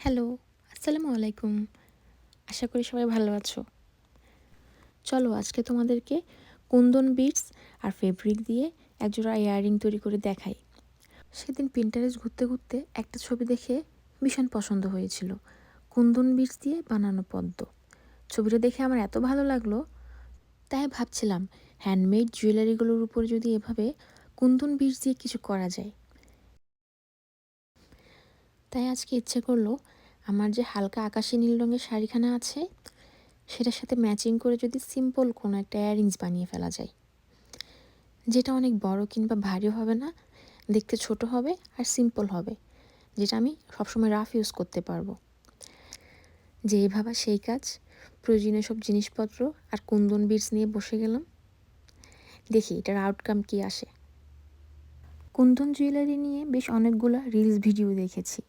Hello, আসসালামু আলাইকুম। আশা করি সবাই ভালো আছো। চলো আজকে তোমাদেরকে কুন্দন বিটস আর ফেব্রিক দিয়ে একজোড়া ইয়াররিং তৈরি করে দেখাই। সেদিন পিন্টারেস্ট ঘুরতে ঘুরতে একটা ছবি দেখে ভীষণ পছন্দ হয়েছিল, কুন্দন বিটস দিয়ে বানানো পদ্ম। ছবিটা দেখে আমার এত ভালো লাগলো, তাই ভাবছিলাম হ্যান্ডমেড জুয়েলারিগুলোর উপর যদি এভাবে কুন্দন বিটস দিয়ে কিছু করা যায়। তাই আজকে ইচ্ছে করলো আমার যে হালকা আকাশি নীল রঙের শাড়িখানা আছে সেটার সাথে ম্যাচিং করে যদি সিম্পল কোনো একটা ইয়াররিংস বানিয়ে ফেলা যায়, যেটা অনেক বড় কিংবা ভারী হবে না, দেখতে ছোট হবে আর সিম্পল হবে, যেটা আমি সবসময় রাফ ইউজ করতে পারবো। যেই ভাবা সেই কাজ, প্রয়োজনীয় সব জিনিসপত্র আর কুন্দন বিটস নিয়ে বসে গেলাম, দেখি এটার আউটকাম কি আসে। কুন্দন জুয়েলারি নিয়ে বেশ অনেকগুলো রিলস ভিডিও দেখেছি,